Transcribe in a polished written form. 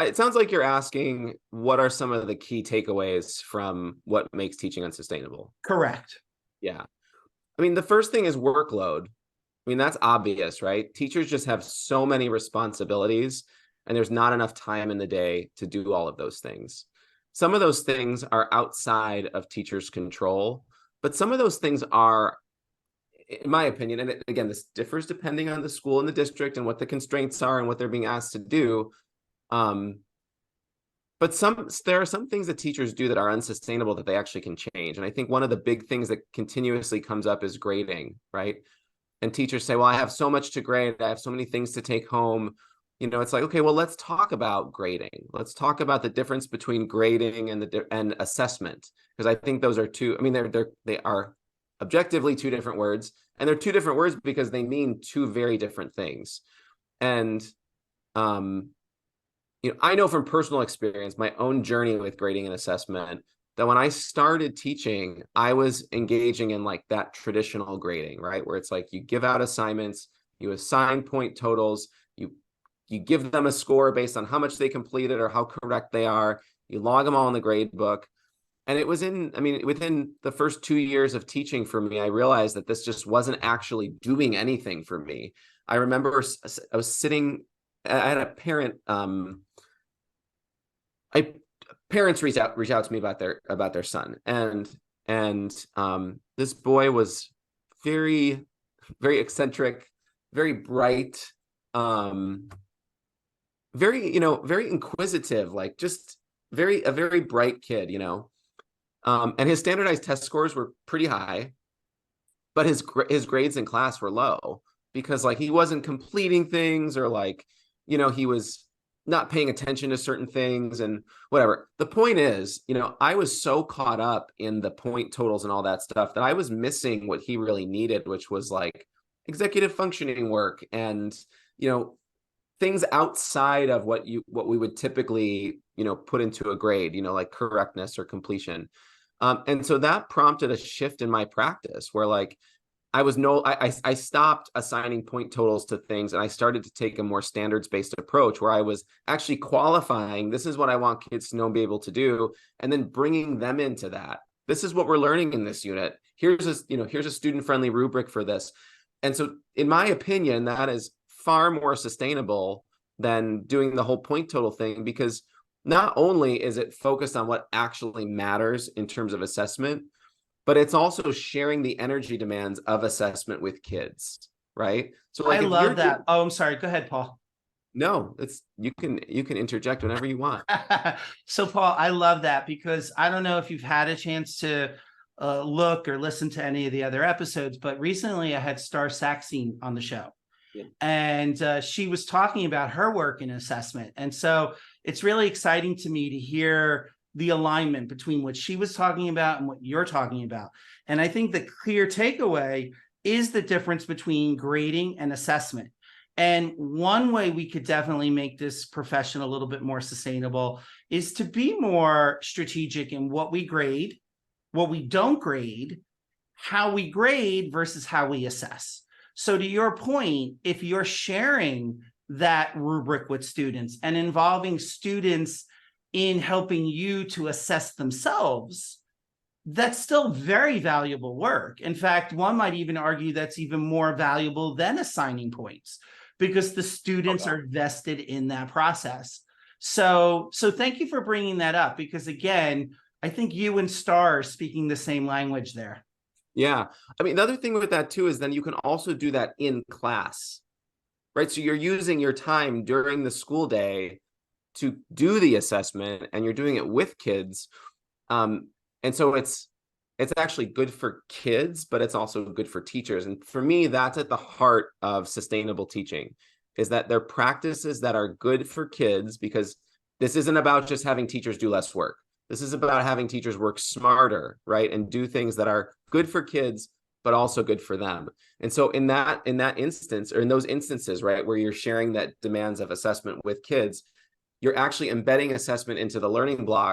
it sounds like you're asking what are some of the key takeaways from what makes teaching unsustainable? Correct. Yeah. I mean, the first thing is workload. I mean, that's obvious, right? Teachers just have so many responsibilities, and there's not enough time in the day to do all of those things. Some of those things are outside of teachers' control, but some of those things are, in my opinion, and again, this differs depending on the school and the district and what the constraints are and what they're being asked to do. But there are some things that teachers do that are unsustainable that they actually can change. And I think one of the big things that continuously comes up is grading, right? And teachers say, well, I have so much to grade. I have so many things to take home. It's like, okay, well, let's talk about grading. Let's talk about the difference between grading and assessment, because I think those are two. I mean, they are objectively two different words, and they're two different words because they mean two very different things. And I know from personal experience, my own journey with grading and assessment, that when I started teaching, I was engaging in like that traditional grading, right? Where it's like you give out assignments, you assign point totals, you give them a score based on how much they completed or how correct they are, you log them all in the grade book. And it was within the first 2 years of teaching for me, I realized that this just wasn't actually doing anything for me. I remember I was sitting, I had a parent, parents reach out to me about their son, and this boy was very, very eccentric, very bright, very inquisitive, like just a very bright kid, and his standardized test scores were pretty high, but his grades in class were low because like he wasn't completing things, or like, he was not paying attention to certain things and whatever. The point is, I was so caught up in the point totals and all that stuff that I was missing what he really needed, which was like executive functioning work and, things outside of what we would typically, put into a grade, like correctness or completion. And so that prompted a shift in my practice where like I stopped assigning point totals to things, and I started to take a more standards-based approach where I was actually qualifying, this is what I want kids to know and be able to do, and then bringing them into that. This is what we're learning in this unit. Here's a student-friendly rubric for this. And so in my opinion, that is far more sustainable than doing the whole point total thing, because not only is it focused on what actually matters in terms of assessment, but it's also sharing the energy demands of assessment with kids, right? So like, I love that. Oh, I'm sorry. Go ahead, Paul. No, you can interject whenever you want. So Paul, I love that, because I don't know if you've had a chance to look or listen to any of the other episodes, but recently I had Star Saxene on the show. Yeah. And she was talking about her work in assessment. And so it's really exciting to me to hear the alignment between what she was talking about and what you're talking about. And I think the clear takeaway is the difference between grading and assessment. And one way we could definitely make this profession a little bit more sustainable is to be more strategic in what we grade, what we don't grade, how we grade versus how we assess. So to your point, if you're sharing that rubric with students and involving students in helping you to assess themselves, that's still very valuable work. In fact, one might even argue that's even more valuable than assigning points, because the students are vested in that process. So thank you for bringing that up, because again, I think you and Star are speaking the same language there. Yeah. I mean, the other thing with that too is then you can also do that in class, right? So you're using your time during the school day to do the assessment, and you're doing it with kids. And so it's actually good for kids, but it's also good for teachers. And for me, that's at the heart of sustainable teaching, is that they're practices that are good for kids, because this isn't about just having teachers do less work. This is about having teachers work smarter, right? And do things that are good for kids, but also good for them. And so in that instance, or in those instances, right, where you're sharing that demands of assessment with kids, you're actually embedding assessment into the learning block